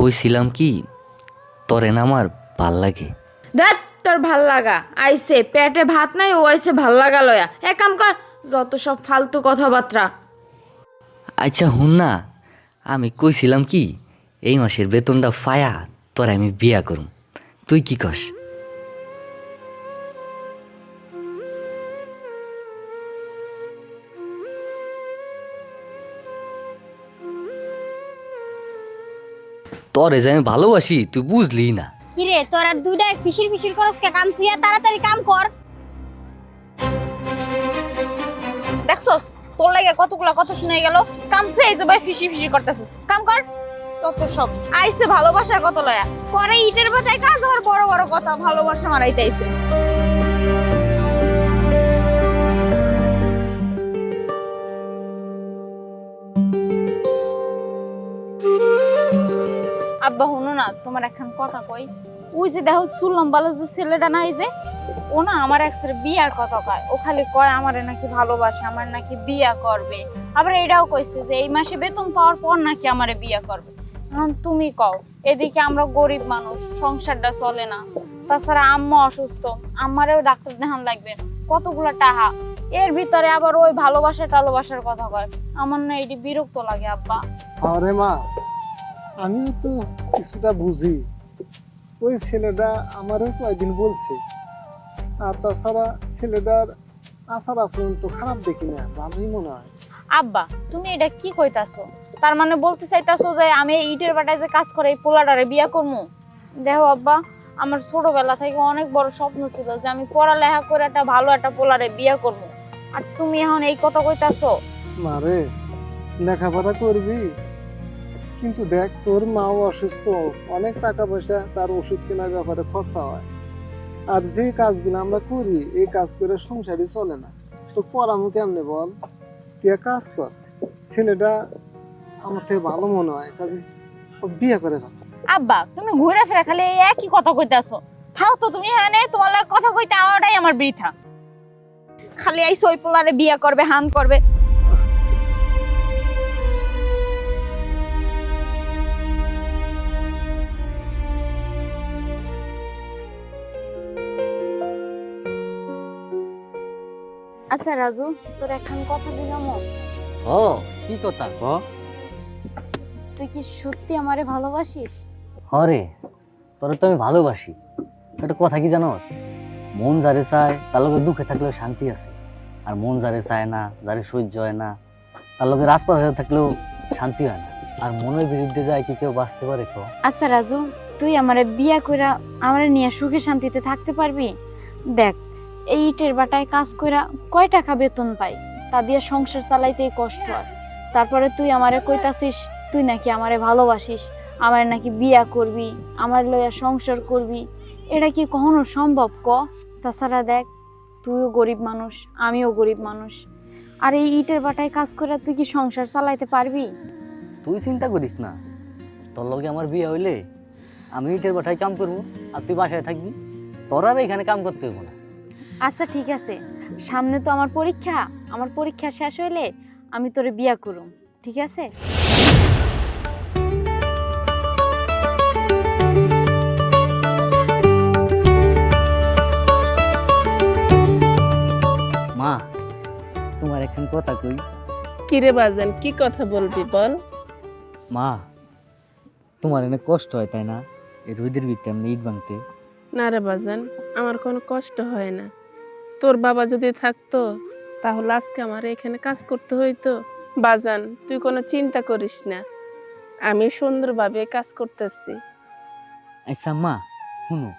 কইছিলাম কি তোরে না আমার ভাল লাগে। দেখ তোর ভাল লাগা আইসে পেটে ভাত নাই ও আইসে ভাল লাগা লয়া এক কাম কর যত সব ফালতু কথাবার্তা। আচ্ছা হুন না, আমি কইছিলাম কি এই মাসের বেতনটা ফায়া তোরে আমি বিয়া করুম, তুই কি কস? তোরে যে আমি ভালোবাসি তুই বুঝলি না। কিরে তোর আর দুইটা ফিসির ফিসির করস কে? কাম থুইয়া তাড়াতাড়ি কাম কর। দেখছস তোর লাগে কতগুলা কথা শুনে গেল, কাম থুই এই যে ভাই ফিসি ফিসি করতেছিস, কাম কর। তত সব আইসে ভালোবাসার কত লয়া, পরে ইটের বাটায় কাজ আর বড় বড় কথা ভালোবাসা মারাইতে আইছে। আব্বা হনো না, তোমার একখান কথা কই। ওই যে দেখো চুল লম্বালো যে ছেলেটা নাই যে, ও না আমার এক্সের বিয়ার কথা কয়। ও খালি কয় আমারে নাকি ভালোবাসে, আমার নাকি বিয়া করবে। আবার এটাও কইছে যে এই মাসে বেতন পাওয়ার পর নাকি আমারে বিয়া করবে। এখন তুমি কও, এদিকে আমরা গরিব মানুষ, সংসারটা চলে না, তাছাড়া আম্মা অসুস্থ, আমারেও ডাক্তার দেখান লাগবে, কতগুলা টাকা। এর ভিতরে আবার ওই ভালোবাসা টালোবাসার কথা কয়। আমার না এটি বিরক্ত লাগে আব্বা। আরে মা, আমিও তো কিছুটা বুঝি। ওই ছেলেটা আমারও কয়েকদিন বলছে, আর তাছাড়া ছেলেটার আচার আচরণ তো খারাপ দেখি না, ভালোই মনে হয়। আব্বা তুমি এটা কি কইতাছো? তার মানে বলতে চাইতাছো যে আমি এই ইটের বাটায় যে কাজ করে এই পোলাটারে বিয়া করবো? দেখো আব্বা, আমার ছোটবেলা থেকে অনেক বড় স্বপ্ন ছিল যে আমি পড়ালেখা করে একটা ভালো একটা পোলারে বিয়া করবো, আর তুমি এখন এই কথা কইতাছো? মারে, লেখাপড়া করবি, কিন্তু দেখ তোর মাও অসুস্থ, অনেক টাকা পয়সা তার ওষুধ কেনার ব্যাপারে খরচা হয়। আর যে কাজগুলো আমরা করি এই কাজ করে সংসারই চলে না, তো পড়ামু কেমনে বল? তুই এক কাজ কর, ছেলেটা আমার থেকে ভালো মনে হয়, কাজে ও বিয়ে করে না। আব্বা তুমি ঘুরে ফিরে খালি এই একই কথা কইতাছো। থাও তো তুমি, হ্যাঁ তোমার লাগে কথা কইতে আওয়াটাই আমার বৃথা। খালি আইসো ওই পোলারে বিয়া করবে, হান করবে। আচ্ছা রাজু, তোর একখান কথা দিলামো। ও কি কথা ক? তুই কি সত্যি আমারে ভালোবাসিস? হরে, তোরে তো আমি ভালোবাসি। একটা কথা কি জানোস, মন যারে চায় তার লগে দুঃখে থাকলেও শান্তি আছে, আর মন যারে চায় না, যারে সহ্য হয় না, তার লগে রাজপাশে থাকলেও শান্তি হয় না। আর মনের বিরুদ্ধে যায় কি কেউ বাঁচতে পারে তো? আচ্ছা রাজু, তুই আমারে বিয়া কইরা আমারে নিয়ে সুখে শান্তিতে থাকতে পারবি? দেখ এই ইটের বাটায় কাজ কইরা কয় টাকা বেতন পাই, তা দিয়ে সংসার চালাইতেই কষ্ট হয়। তারপরে তুই আমারে কইতাছিস তুই নাকি আমারে ভালোবাসিস, আমারে নাকি বিয়া করবি, আমার লইয়া সংসার করবি। এটা কি কখনো সম্ভব ক? তাছাড়া দেখ তুইও গরিব মানুষ, আমিও গরিব মানুষ, আর এই ইটের বাটায় কাজ করে তুই কি সংসার চালাইতে পারবি? তুই চিন্তা করিস না, তোর লগে আমার বিয়ে হইলে আমি ইটের বাটায় কাম করবো আর তুই বাসায় থাকবি, তোর আর এখানে কাম করতে হইব না। আচ্ছা ঠিক আছে, সামনে তো আমার পরীক্ষা, আমার পরীক্ষা শেষ হইলে আমি তোরে বিয়া করুম, ঠিক আছে? মা, তোমার এখন কথা কই। কিরে বাজান, কি কথা বলবি বল। মা, তোমার এনে কষ্ট হয় তাই না, এই রোদের ভিতরে এমনি ইট ভাঙতে? না রে বাজান, আমার কোনো কষ্ট হয় না। তোর বাবা যদি থাকতো তাহলে আজকে আমার এখানে কাজ করতে হইতো। বাজান তুই কোনো চিন্তা করিস না, আমি সুন্দরভাবে কাজ করতেছি। আচ্ছা মা শুনো,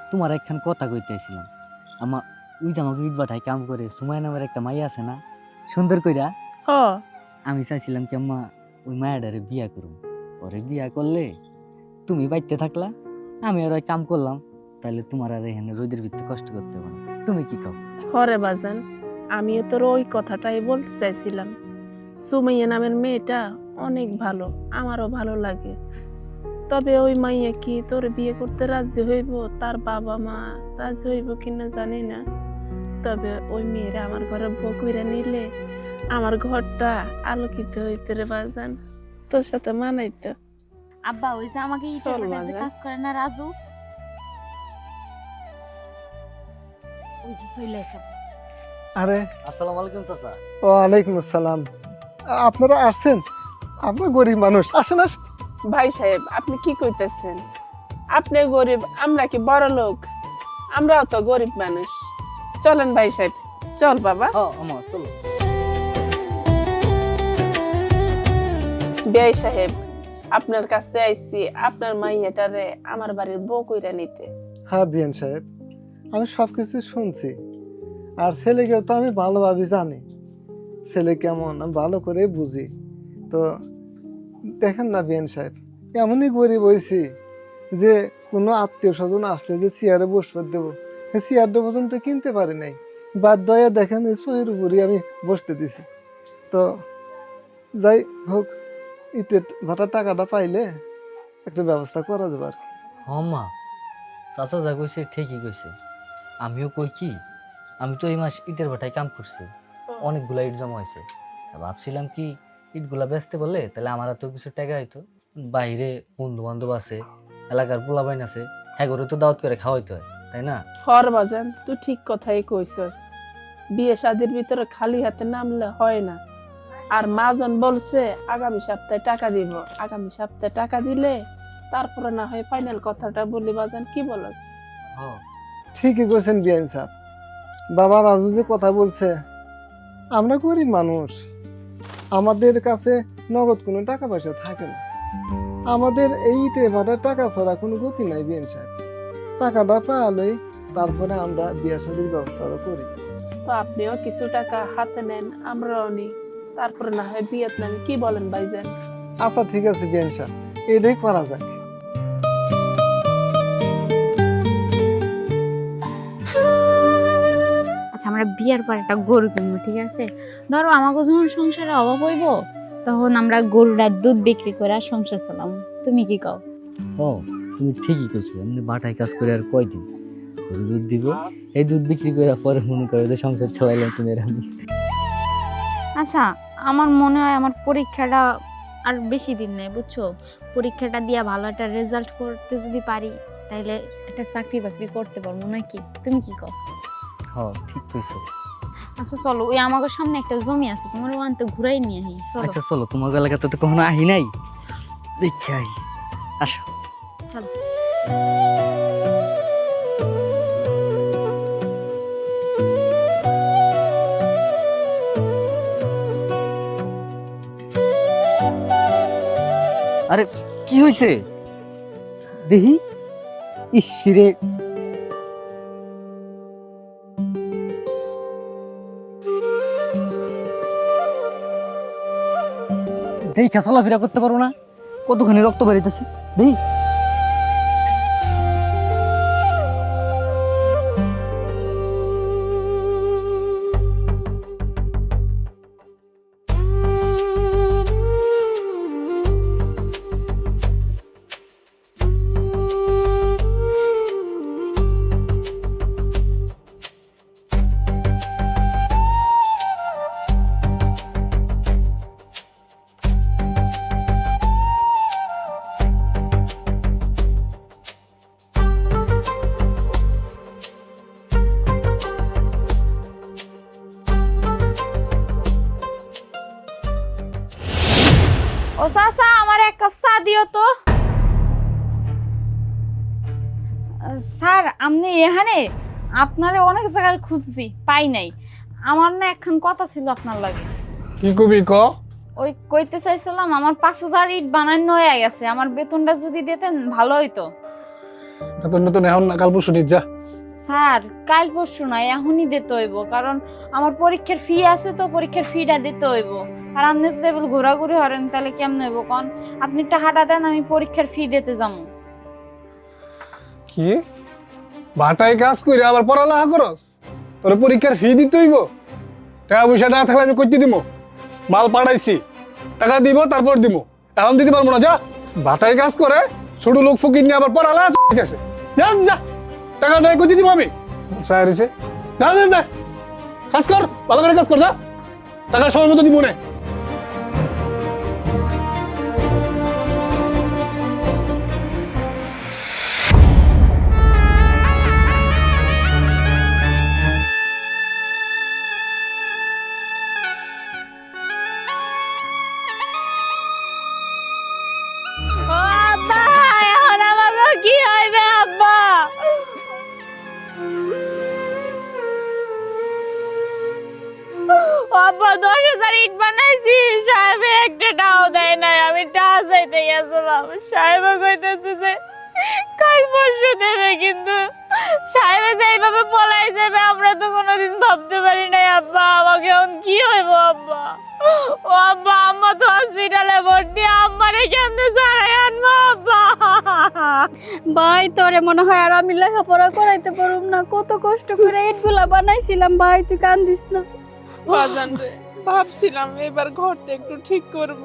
তোমার একখান কথা কইতেছিলাম। ওই যে আমাকে ইট ভাটায় কাম করে সুমাইয়া নামের একটা মাইয়া আছে না, সুন্দর কইরা। হ আমি চাইছিলাম কি আম্মা ওই মায়াডারে বিয়া করুম, ওরে বিয়া করলে তুমি বাইতে থাকলা, আমি আর ওই কাম করলাম, তাহলে তোমার আর এখানে রোদের ভিতরে কষ্ট করতে হবে না। তুমি কি কও? হরে বাজান, আমিও তোর ওই কথাটাই বলতে চাইছিলাম। সুমাইয়া নামের মেয়েটা অনেক ভালো, আমারও ভালো লাগে। তবে ওই মাইয়া কি তোর বিয়ে করতে রাজি হইব, তার বাবা মা রাজি হইব কিনা জানি না। তবে ওই মেয়েরা আমার ঘরে বউ কইরা নিলে আমার ঘরটা আলোকিত হইতে রে বাজান, তোর সাথে মানাইতো। আব্বা ওই যে আমাকে ইটের চল ভাটায় যে বাজার। কাজ করে না রাজু, ওই যে চলে এসে। আরে আসসালামু আলাইকুম চাচা। ওয়ালাইকুম আসসালাম। আপনারা আসছেন? আপনারা গরিব মানুষ, আসেন আসেন। ভাই সাহেব, আপনি কি কইতেছেন? আপনি গরিব, আমরা কি বড় লোক? আমরাও তো গরিব মানুষ। চলেন ভাই সাহেব, চল বাবা। হ্যাঁ আমা চলো। বেয়াই সাহেব, আপনার কাছে আইছি আপনার মাইয়াটারে আমার বাড়ির বউ কইরা নিতে। হ্যাঁ বিয়ান সাহেব, আমি সবকিছু শুনছি, আর ছেলেকেও তো আমি ভালোভাবে জানি। ছেলে কেমন আমি ভালো করে বুঝি। তো দেখেন না বিয়ান সাহেব, এমনই গরিব হয়েছি যে কোনো আত্মীয় স্বজন আসলে যে চেয়ারে বসতে দেবো, সেই চেয়ারটা পর্যন্ত কিনতে পারি নাই। বাধ্য হয়ে দেখেন এই চইয়ের উপরই আমি বসতে দিছি। তো যাই হোক, ইটের ভাটার টাকাটা পাইলে একটা ব্যবস্থা করা যাবে আর কি। মা চাচা যা কইছে ঠিকই কইছে। আমিও কই কি, আমি তো এই মাস ইটের ভাটায় কাম করছি, অনেকগুলা ইট জমা হয়েছে। তা ভাবছিলাম কি ইটগুলা বেচতে বললে তাহলে আমার তো কিছু টাকা হইতো। বাইরে বন্ধু বান্ধব আছে, এলাকার পোলাবাইন আছে, হ্যাঁ করে তো দাওয়াত করে খাওয়াইতে হয়, তাই না? হর বাজান, তুই ঠিক কথাই কইছস। বিয়ে শাদির ভিতরে খালি হাতে নামলে হয় না। আর মাজন বলছে আগামী সপ্তাহে টাকা দিব, আগামী সপ্তাহে টাকা দিলে তারপরে না হয় ফাইনাল কথাটা বলি। বাজান কি বলস? হ্যাঁ ঠিকই কইছেন বিয়ান সাহেব। বাবা রাজু যে কথা বলছে, আমরা গরিব মানুষ, আমাদের কাছে নগদ কোনো টাকা পয়সা থাকে না। আমাদের এই ইটে ভাটার টাকা ছাড়া কোনো গতি নাই বিয়ান সাহেব। টাকাটা পাওয়ালেই তারপরে আমরা বিয়ে শাদীর ব্যবস্থা করি। তো আপনিও কিছু টাকা হাতে নেন, আমরাও নিই, তারপরে না হয় বিয়েত নেন। কি বলেন ভাইজান? আচ্ছা ঠিক আছে বিয়ান সাহেব, এটাই করা যাক। আচ্ছা আমরা বিয়ার পর একটা গরু কিনবো, ঠিক আছে? ধরো আমাকে যখন সংসারে অভাব হইব তখন আমরা গরুটার দুধ বিক্রি করে আর সংসার চালাম। তুমি কি কও? ও তুমি ঠিকই কইছো। এমনি বাটায় কাজ করে আর কয়দিন, গরু দুধ দিব, এই দুধ বিক্রি করে পরে মনে করে যে সংসার চালাইলাম তুমি আর আমি। আচ্ছা আমার মনে হয় আমার পরীক্ষাটা আর বেশি দিন নেই, বুঝছো? পরীক্ষাটা দিয়া ভালো একটা রেজাল্ট করতে যদি পারি তাইলে একটা চাকরি বাকরি করতে পারবো নাকি? তুমি কি কও? হ্যাঁ ঠিক কইছো। আচ্ছা চলো, ওই আমাদের সামনে একটা জমি আছে, তোমার ওখান থেকে ঘুরাই নিয়ে আহি। চলো আচ্ছা চলো, তোমার এলাকাতে তো কখনো আহি নাই, দেখে আই। আসো। চলো। আরে কি হয়েছে দেখি। ইসরে দেখা চলাফেরা করতে পারো না, কতখানি রক্ত বেরিতেছে দেখি। ও চাচা, আমার এক কাপ চা দিও তো। স্যার আপনি এখানে? আপনারে অনেক জায়গায় খুঁজছি, পাই নাই। আমার না একখান কথা ছিল আপনার লাগে। কি কবি ক? ওই কইতে চাইছিলাম আমার 5,000 ইট বানানো হয়ে গেছে, আমার বেতনটা যদি দিতেন ভালো হইতো। নতুন নতুন এখন না কাল পরশু নিজ যা। স্যার কাল পরশু না এখনই দিতে হইব, কারণ আমার পরীক্ষার ফি আছে, তো পরীক্ষার ফিটা দিতে হইব। আর আপনি যদি এবার ঘোরাঘুরি হরেন তাহলে কেমন হইব কন? আপনি টাকাটা দেন, আমি পরীক্ষার ফি দিতে যাবো। কি বাটায় কাজ করে আবার পড়ালেখা করস? তোর পরীক্ষার ফি দিতে হইব? টাকা পয়সা না থাকলে আমি কইতে দিব? মাল পাঠাইছি, টাকা দিব তারপর দিব, এখন দিতে পারবো না। যা, বাটায় কাজ করে ছোট লোক ফকির নিয়ে আবার পড়ালেখা আছে। যা যা, টাকা নাই কইতে দিব আমি? সাইরিছে যা যা যা, কাজ কর, ভালো করে কাজ কর, যা, টাকা সময় মতো দিব না। আব্বা, এখন আমাকে কি হইবে আব্বা? আব্বা 10,000 ইট বানাইছি, সাহেব একটা টাও দেয় নাই। আমি টাকা চাইতে গেছিলাম, সাহেব কইতেছে যে কাল পরশু দেবে, কিন্তু সাহেব যে এইভাবে পলাই যাবে আমরা তো কোনোদিন ভাবতে পারি নাই। আব্বা আমাকে এখন কি হইব আব্বা? ও আব্বা, আম্মা তো হসপিটালে ভর্তি, আম্মারে কেমনে ছাড়াই আনবো আব্বা? ভাই তোরে মনে হয় আর আমি লেখাপড়া করাইতে পারুম না, কত কষ্ট করে ইটগুলা বানাইছিলাম। ভাই তুই কান্দিস না। বাজান রে, ভাবছিলাম এবার ঘরটা একটু ঠিক করব,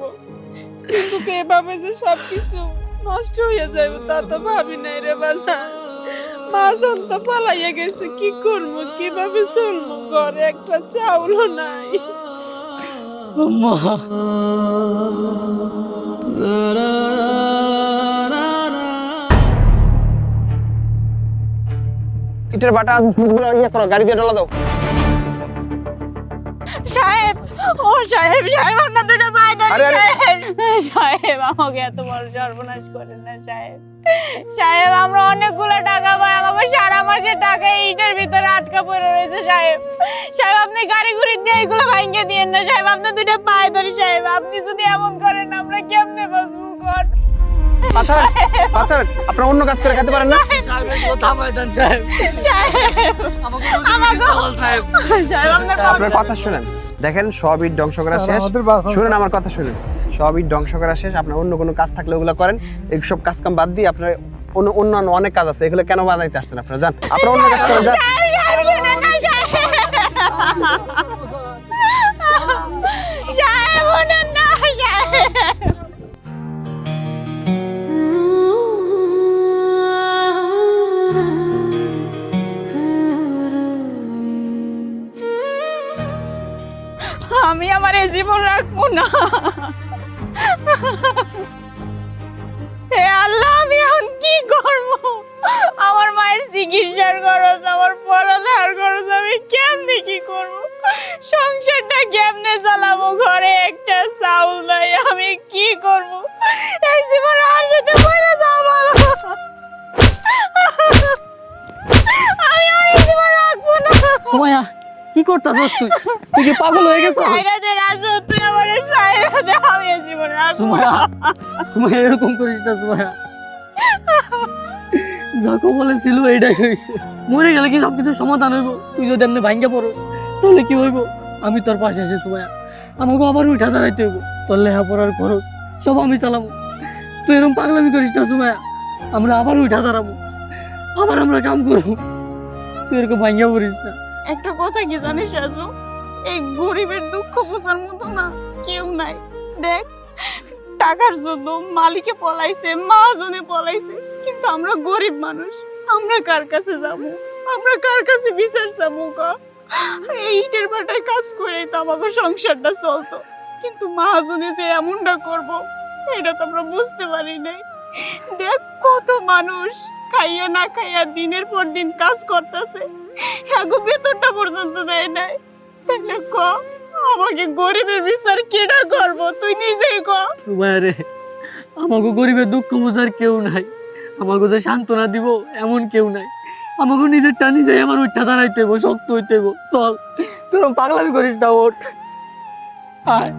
কিন্তু এভাবে যে সবকিছু নষ্ট হয়ে যাবে তা তো ভাবি নাই রে বাজান। বাজান তো পালাইয়া গেছে, কি করবো, কিভাবে চলবো? ঘরে একটা চাউলও নাই। আম্মা, ইটের বাটা ইয়ে করো, গাড়ি দিয়ে ডলা দাও। সাহেব, ও সাহেব, সাহেব আপনার দুটো পায়ে ধরি। আরে, আরে। সাহেব আমাকে এত বড় সর্বনাশ করেন না সাহেব। সাহেব আমরা অনেকগুলো টাকা পাই, আমাকে সারা মাসের টাকা ইটের ভিতরে আটকা পড়ে রয়েছে সাহেব। সাহেব আপনি গাড়ি ঘুরি দিয়ে এইগুলো ভাঙিয়ে দিয়েন না সাহেব, আপনার দুটো পায়ে ধরি সাহেব। আপনি যদি এমন করেন আমরা কেমনে বাঁচবো কর? আচ্ছা আচ্ছা, আপনারা অন্য কাজ করে খেতে পারেন না? আপনার কথা শুনেন, দেখেন সব ইট ধ্বংস করা শেষ। আমাদের বাসা- শুনেন আমার কথা শুনেন, সব ইট ধ্বংস করা শেষ। আপনার অন্য কোনো কাজ থাকলে ওগুলো করেন, এইসব কাজ কাম বাদ দিয়ে আপনার অন্যান্য অনেক কাজ আছে, এগুলো কেন বানাইতে আসছেন আপনারা? যান, আপনারা অন্য কাজ করেন, যান। সাহেব শুনেন না সাহেব, সাহেব শুনেন না সাহেব। আমি আমার এই জীবন রাখবো না। হে আল্লাহ, আমি এখন কি করব? আমার মায়ের চিকিৎসার খরচ, আমার পড়ালেখার খরচ, আমি কেমনে কি করব? সংসারটা কেমনে চালাবো? ঘরে একটা চাউল নাই, আমি কি করব? এই জীবন আর যেতে পারে যাও ভালো। আমি আর এই জীবন রাখবো না। সুমাইয়া, কি করতেছস তুই? তুই কি পাগল হয়ে গেছিস? সাইরা দে রাজু, তুই আমারে সাইরা দে, আমি এই জীবন রাখবো সুমাইয়া, না। সুমাইয়া এরকম করিস না সুমাইয়া। যাকে বলেছিল এটাই হয়েছে। মরে গেলে কি সবকিছু সমাধান হইব? তুই যদি এমনি ভাঙ্গা পড়স তাহলে কি হইব? আমি তোর পাশে আছি সুমাইয়া, আমাকে আবার উঠা দাঁড়াইতে হইব। তোর লেখাপড়ার খরচ সব আমি চালাবো। তুই এরকম পাগলামি করিস না সুমাইয়া, আমরা আবার উঠা দাঁড়াবো, আবার আমরা কাম করবো। তুই এরকম ভাঙ্গা পড়িস না। একটা কথা কি জানিস রাজু, এই গরিবের দুঃখ বোঝার মতো না কেউ নাই। দেখ, টাকার জন্য মালিকে পলাইছে, মহাজনে পলাইছে, কিন্তু আমরা গরিব মানুষ, আমরা কার কাছে যাবো? আমরা কার কাছে বিচার চাবো? এই ইটের ভাটায় কাজ করে তো আমাকে সংসারটা চলতো, কিন্তু মহাজনে যে এমনটা করবো এটা তো আমরা বুঝতে পারি নাই। দেখ, কত মানুষ খাইয়া না খাইয়া দিনের পর দিন কাজ করতেছে, এগো বেতনটা পর্যন্ত দেয় নাই। তাহলে ক, আমাকে গরিবের বিচার কেডা করবো? তুই নিজেই ক। সুমাইয়া রে, আমাকে গরিবের দুঃখ বোঝার কেউ নাই, আমাকে যে সান্ত্বনা দিব এমন কেউ নাই। আমাকে নিজেরটা নিজে আমার উঠা দাঁড়াইতে হইব, শক্ত হইতে হইব। চল, তোর পাগলামি করিস না, ওঠ, আয়।